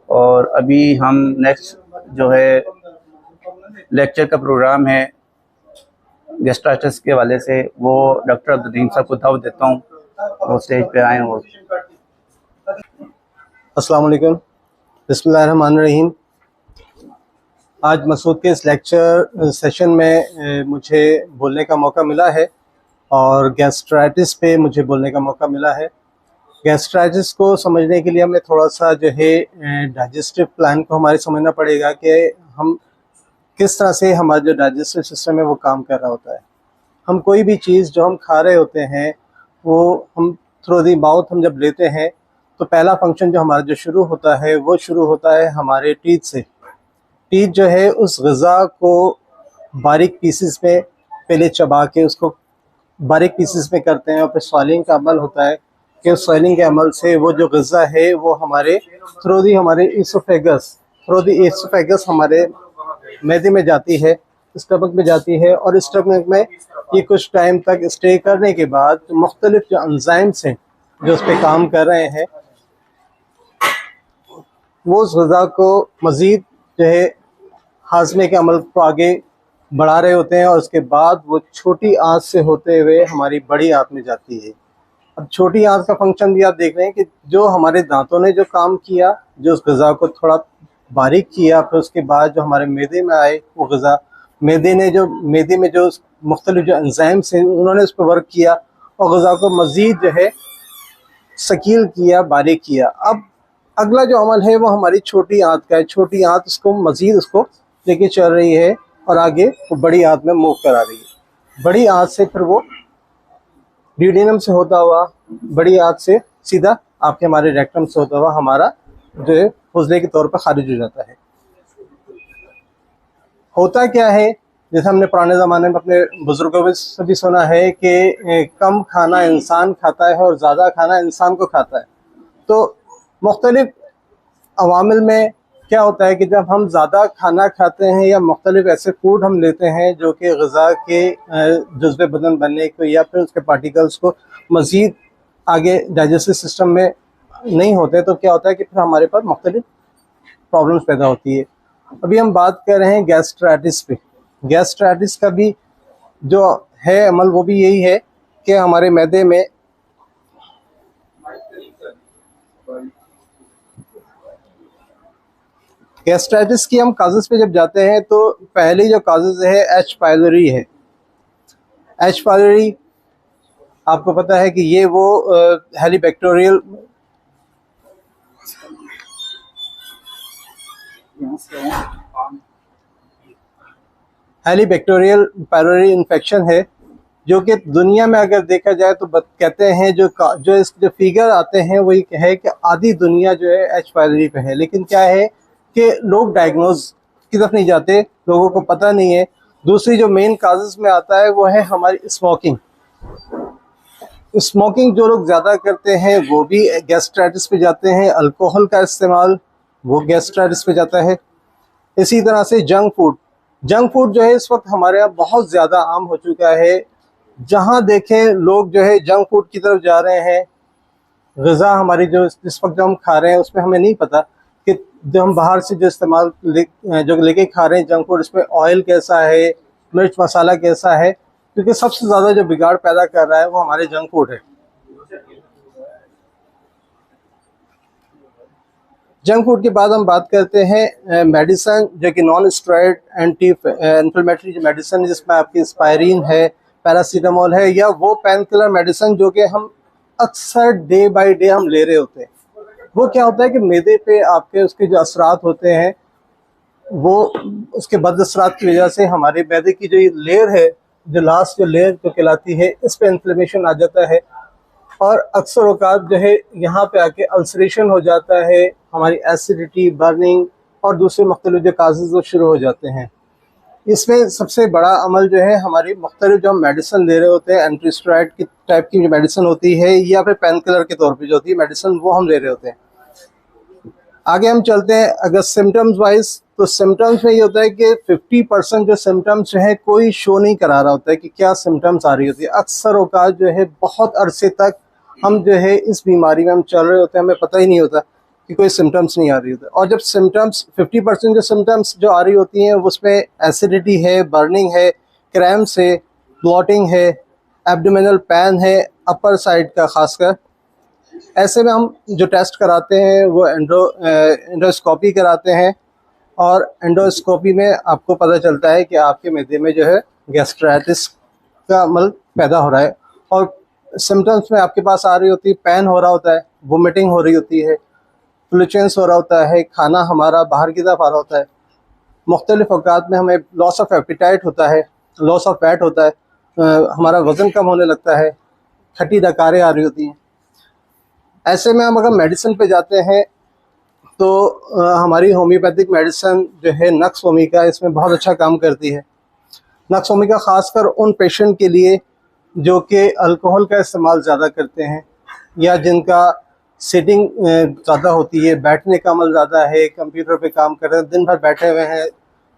और अभी हम नेक्स्ट जो है लेक्चर का प्रोग्राम है गैस्ट्राइटिस के हवाले से, वो डॉक्टर अब्दुल साहब को दावत देता हूँ, वो स्टेज पे आए। और अस्सलाम वालेकुम, बिस्मिल्लाहिर्रहमानिर्रहीम। आज मसूद के इस लेक्चर सेशन में मुझे बोलने का मौका मिला है और गैस्ट्राइटिस पे मुझे बोलने का मौका मिला है। गैस्ट्राइटिस को समझने के लिए हमें थोड़ा सा जो है डाइजेस्टिव प्लान को हमारे समझना पड़ेगा कि हम किस तरह से हमारा जो डाइजेस्टिव सिस्टम है वो काम कर रहा होता है। हम कोई भी चीज़ जो हम खा रहे होते हैं वो हम थ्रू द माउथ हम जब लेते हैं तो पहला फंक्शन जो हमारा जो शुरू होता है वो शुरू होता है हमारे टीथ से। टीथ जो है उस ग़िज़ा को बारीक पीसेस में पहले चबा के उसको बारीक पीसेस में करते हैं और फिर स्वेलिंग का अमल होता है कि उस स्वेलिंग के अमल से वो जो ग़िज़ा है वो हमारे थ्रू दी इसोफेगस हमारे मैदे में जाती है, स्टमक में जाती है, और स्टमक में ये कुछ टाइम तक स्टे करने के बाद मुख्तलिफ जो एंजाइम्स हैं जो उस पर काम कर रहे हैं वो उस ग़िज़ा को मज़ीद जो है हाजमे के अमल को आगे बढ़ा रहे होते हैं और उसके बाद वो छोटी आंत से होते हुए हमारी बड़ी आंत में जाती है। अब छोटी आंत का फंक्शन भी आप देख रहे हैं कि जो हमारे दांतों ने जो काम किया, जो उस ग़िज़ा को थोड़ा बारीक किया, फिर उसके बाद जो हमारे मैदे में आए वो ग़िज़ा, मैदे में जो मुख्तलिफ जो एंजाइम्स हैं उन्होंने उस पर वर्क किया और ग़िज़ा को मज़ीद जो है शकील किया, बारीक किया। अब अगला जो अमल है वो हमारी छोटी आंत का है। छोटी आंत उसको मज़ीद उसको लेके चल रही है और आगे वो बड़ी आंत में मूव करा रही है। बड़ी आंत से फिर वो ड्यूडेनम से होता हुआ, बड़ी आंत से सीधा आपके हमारे रेक्टम से होता हुआ हमारा जो है फुजले के तौर पर खारिज हो जाता है। होता क्या है, जैसे हमने पुराने ज़माने में अपने बुज़ुर्गों से भी सुना है कि कम खाना इंसान खाता है और ज़्यादा खाना इंसान को खाता है। तो मुख्तलिफ अवामिल में क्या होता है कि जब हम ज़्यादा खाना खाते हैं या मुख्तलिफ ऐसे फूड हम लेते हैं जो कि ग़िज़ा के जुज़्व बदन बनने को या फिर उसके पार्टिकल्स को मज़ीद आगे डाइजेस्टिव सिस्टम में नहीं होते, तो क्या होता है कि फिर हमारे पास मुख्तलिफ प्रॉब्लम्स पैदा होती है। अभी हम बात कर रहे हैं गैस्ट्राइटिस पे। गैस्ट्राइटिस का भी जो है अमल वो भी यही है कि हमारे मैदे में गैस्ट्राइटिस की हम काजेज़ पे जब जाते हैं तो पहली जो काजेज़ है एच पायलोरी है। एच पायलोरी आपको पता है कि ये वो हेलीबैक्टीरियल पायलोरी इन्फेक्शन है जो कि दुनिया में अगर देखा जाए तो कहते हैं जो फिगर आते हैं वही है कि आधी दुनिया जो है एच पायलोरी पे है। लेकिन क्या है कि लोग डायग्नोज की तरफ नहीं जाते, लोगों को पता नहीं है। दूसरी जो मेन काजेस में आता है वो है हमारी स्मोकिंग। स्मोकिंग जो लोग ज़्यादा करते हैं वो भी गैस्ट्राइटिस पे जाते हैं। अल्कोहल का इस्तेमाल वो गैस्ट्राइटिस पे जाता है। इसी तरह से जंक फूड जो है इस वक्त हमारे यहाँ बहुत ज़्यादा आम हो चुका है। जहाँ देखें लोग जो है जंक फूड की तरफ जा रहे हैं। ग़िज़ा हमारी जो इस वक्त जो हम खा रहे हैं उसमें हमें नहीं पता कि जो हम बाहर से जो इस्तेमाल जो लेके खा रहे हैं जंक फूड, इसमें ऑयल कैसा है, मिर्च मसाला कैसा है, क्योंकि सबसे ज़्यादा जो बिगाड़ पैदा कर रहा है वो हमारे जंक फूड है। जंक फूड के बाद हम बात करते हैं मेडिसन, जो कि नॉन स्टेरॉइड एंटी इन्फ्लेमेटरी जो मेडिसन, जिसमें आपकी एस्पायरिन है, पैरासीटामोल है, या वो पेन किलर मेडिसन जो कि हम अक्सर डे बाय डे हम ले रहे होते हैं। वो क्या होता है कि मैदे पे आपके उसके जो असरात होते हैं वो उसके बद असरात की वजह से हमारे मैदे की जो लेयर है, जो लास्ट जो लेयर जो कहलाती है, इस पे इन्फ्लेमेशन आ जाता है और अक्सर औकात जो है यहाँ पे आके अल्सरेशन हो जाता है, हमारी एसिडिटी, बर्निंग और दूसरे मुख्तलिफ जो काजेज़ वो शुरू हो जाते हैं। इसमें सबसे बड़ा अमल जो है हमारी मुख्तलिफ जो हम मेडिसिन ले रहे होते हैं, एंटी स्टेरॉइड की टाइप की जो मेडिसिन होती है या फिर पेन किलर के तौर पे जो होती है मेडिसिन, वो हम ले रहे होते हैं। आगे हम चलते हैं अगर सिम्टम्स वाइज, तो सिम्टम्स में ये होता है कि 50% जो सिम्टम्स जो है कोई शो नहीं करा रहा होता है कि क्या सिम्टम्स आ रही होती है। अक्सर औकात जो है बहुत अरसे तक हम जो है इस बीमारी में हम चल रहे होते हैं, हमें पता ही नहीं होता कि कोई सिम्टम्स नहीं आ रही होती। और जब सिम्टम्स 50% जो सिम्टम्स जो आ रही होती हैं उसमें एसिडिटी है, बर्निंग है, क्रैम्प्स है, ब्लॉटिंग है, एब्डोमिनल पेन है अपर साइड का खासकर, ऐसे में हम जो टेस्ट कराते हैं वो एंडोस्कोपी कराते हैं। और एंडोस्कोपी में आपको पता चलता है कि आपके मैदे में जो है गैस्ट्राइटिस का अमल पैदा हो रहा है। और सिम्टम्स में आपके पास आ रही होती है, पेन हो रहा होता है, वोमिटिंग हो रही होती है, फ्लूचेंस हो रहा होता है, खाना हमारा बाहर की तरफ आ रहा होता है, मुख्तलिफ औकात में हमें लॉस ऑफ एपिटाइट होता है, लॉस ऑफ फैट होता है, हमारा वज़न कम होने लगता है, खट्टी डकारें आ रही होती हैं। ऐसे में हम अगर मेडिसिन पे जाते हैं तो हमारी होम्योपैथिक मेडिसिन जो है नक्स वोमिका इसमें बहुत अच्छा काम करती है। नक्स वोमिका ख़ासकर उन पेशेंट के लिए जो कि अल्कोहल का इस्तेमाल ज़्यादा करते हैं या जिनका सिटिंग ज़्यादा होती है, बैठने का अमल ज़्यादा है, कंप्यूटर पे काम कर रहे हैं, दिन भर बैठे हुए हैं,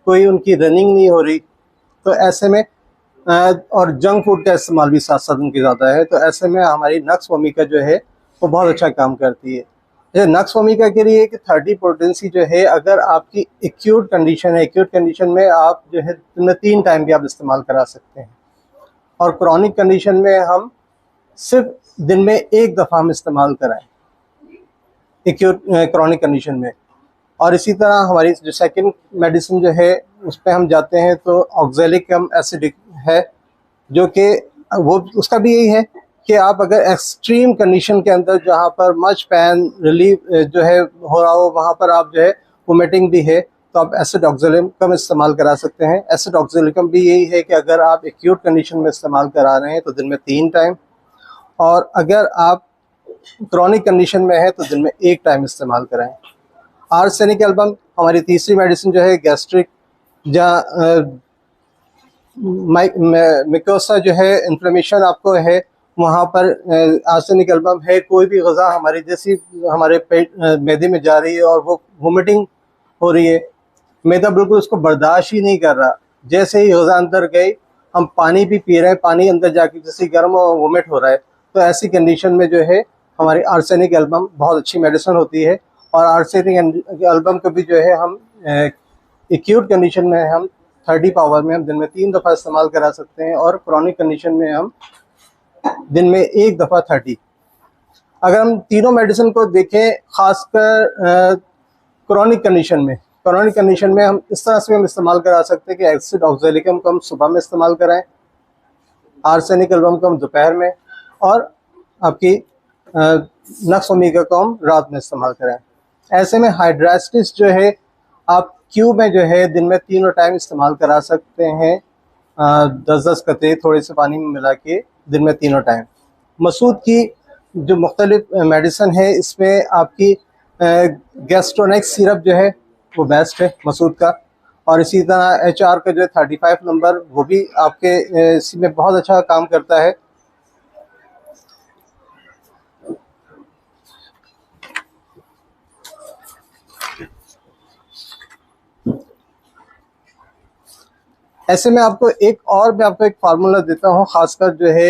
कोई उनकी रनिंग नहीं हो रही, तो ऐसे में और जंक फूड का इस्तेमाल भी साथ साथ उनकी ज़्यादा है, तो ऐसे में हमारी नक्स वोमिका जो है वो बहुत अच्छा काम करती है। जैसे नक्स वोमिका के लिए कि 30 पोटेंसी जो है, अगर आपकी एक्यूट कंडीशन है, एक्यूट कंडीशन में आप जो है दिन में 3 टाइम भी आप इस्तेमाल करा सकते हैं। और क्रॉनिक कंडीशन में हम सिर्फ दिन में 1 दफ़ा हम इस्तेमाल कराएं एक्यूट क्रॉनिक कंडीशन में। और इसी तरह हमारी जो सेकंड मेडिसिन जो है उस पर हम जाते हैं तो ऑक्जेलिक एसिडिक है, जो कि वो उसका भी यही है कि आप अगर एक्सट्रीम कंडीशन के अंदर जहाँ पर मच पेन रिलीफ जो है हो रहा हो, वहाँ पर आप जो है वोमिटिंग भी है, तो आप एसिड ऑक्जेलिकम इस्तेमाल करा सकते हैं। एसिड ऑक्जेलिकम भी यही है कि अगर आप एक्यूट कंडीशन में इस्तेमाल करा रहे हैं तो दिन में 3 टाइम, और अगर आप क्रॉनिक कंडीशन में है तो दिन में 1 टाइम इस्तेमाल कराएं। आर्सेनिक एल्बम हमारी तीसरी मेडिसिन जो है गैस्ट्रिक जहाँ मिकोसा जो है इन्फ्लेमेशन आपको है, वहाँ पर आर्सेनिक एल्बम है। कोई भी ग़ज़ा हमारी जैसी हमारे पेट मैदे में जा रही है और वो वोमिटिंग हो रही है, मैदा बिल्कुल उसको बर्दाश्त ही नहीं कर रहा, जैसे ही ग़ज़ा अंदर गई, हम पानी भी पी रहे हैं, पानी अंदर जाके जैसे गर्म और वोमिट हो रहा है, तो ऐसी कंडीशन में जो है हमारी आर्सेनिक एल्बम बहुत अच्छी मेडिसिन होती है। और आर्सेनिक एल्बम को भी जो है हम एक्यूट कंडीशन में हम 30 पावर में हम दिन में 3 दफ़ा इस्तेमाल करा सकते हैं, और क्रॉनिक कंडीशन में हम दिन में 1 दफ़ा 30। अगर हम तीनों मेडिसिन को देखें, खासकर क्रॉनिक कंडीशन में हम इस तरह से हम इस्तेमाल करा सकते हैं कि एसिड ऑक्जेलिकम को हम सुबह में इस्तेमाल कराएं, आर्सेनिक एल्बम को हम दोपहर में, और आपकी नक्स वोमिका को हम रात में इस्तेमाल कराएं। ऐसे में हाइड्रास्टिस जो है आप क्यूब में जो है दिन में 3 टाइम इस्तेमाल करा सकते हैं, 10-10 कतरे थोड़े से पानी में मिला के दिन में 3 टाइम। मसूद की जो मुख्तलिफ मेडिसिन है, इसमें आपकी गैस्ट्रोनेक्स सिरप जो है वो बेस्ट है मसूद का, और इसी तरह HR का जो है 35 नंबर वो भी आपके इसी में बहुत अच्छा काम करता है। ऐसे में आपको एक फार्मूला देता हूँ, खासकर जो है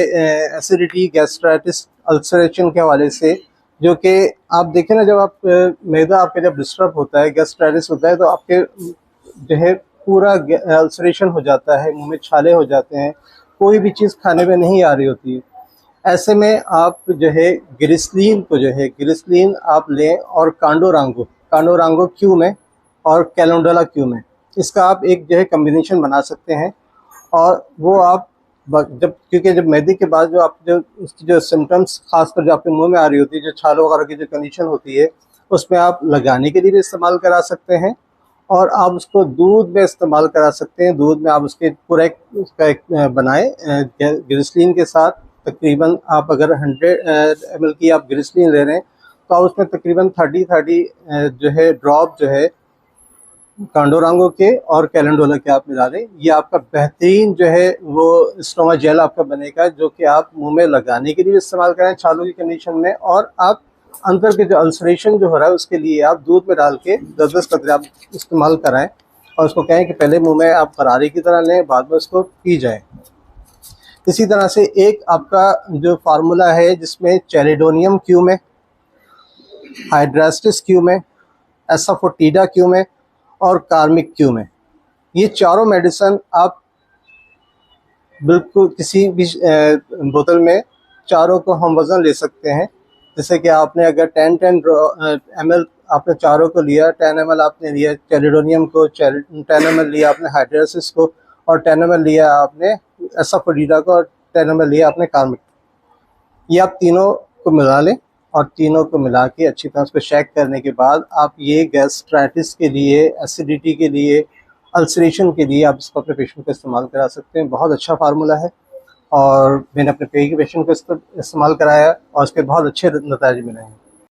एसिडिटी, गैस्ट्राइटिस, अल्सरेशन के हवाले से, जो कि आप देखें ना, जब आप मैदा आपका जब डिस्टर्ब होता है, गैस्ट्राइटिस होता है, तो आपके जो है पूरा अल्सरेशन हो जाता है, मुंह में छाले हो जाते हैं, कोई भी चीज़ खाने में नहीं आ रही होती है। ऐसे में आप जो है ग्लिसरीन आप लें, और कांडोरांगो क्यू में और कैलेंडोला क्यू में, इसका आप एक जो है कम्बिनेशन बना सकते हैं। और वो आप क्योंकि जब मैदे के बाद जो आप उसकी जो सिम्टम्स, खासकर जो आपके मुंह में आ रही होती है, जो छालों वगैरह की जो कंडीशन होती है, उसमें आप लगाने के लिए भी इस्तेमाल करा सकते हैं, और आप उसको दूध में इस्तेमाल करा सकते हैं। दूध में आप उसके पूरा उसका एक बनाए ग्लिसरीन के साथ, तकरीबन आप अगर 100 ml की आप ग्लिसरीन ले रहे हैं तो आप उसमें तकरीबन 30 जो है ड्रॉप जो है कांडोरांगो के और कैलेंडोला के आप मिला दें। ये आपका बेहतरीन जो है वो स्टोमा जेल आपका बनेगा, जो कि आप मुंह में लगाने के लिए इस्तेमाल करें छालों की कंडीशन में, और आप अंदर के जो अल्सरेशन जो हो रहा है उसके लिए आप दूध में डाल के 10-10 कतरे आप इस्तेमाल कराएं, और उसको कहें कि पहले मुंह में आप गरारे की तरह लें, बाद में उसको पी जाएं। इसी तरह से एक आपका जो फार्मूला है जिसमें चैलिडोनियम क्यू में हाइड्रास्टिस क्यू में, एसाफोटिडा क्यू में और कार्मिक क्यू में। ये चारों मेडिसिन आप बिल्कुल किसी भी बोतल में चारों को हम वज़न ले सकते हैं। जैसे कि आपने अगर 10 ml आपने चारों को लिया, 10 ml आपने लिया चैलिडोनियम को, 10 ml लिया आपने हाइड्रासिस को, और 10 ml लिया आपने एसाफोटिडा को, और 10 ml लिया आपने कार्मिक। ये आप तीनों को मिला लें और तीनों को मिला के अच्छी तरह उसको शेक करने के बाद आप ये गैस्ट्राइटिस के लिए, एसिडिटी के लिए, अल्सरेशन के लिए आप इसको अपने पेशेंट को इस्तेमाल करा सकते हैं। बहुत अच्छा फार्मूला है और मैंने अपने पेशेंट को इस्तेमाल कराया और उसके बहुत अच्छे नतीजे मिले हैं।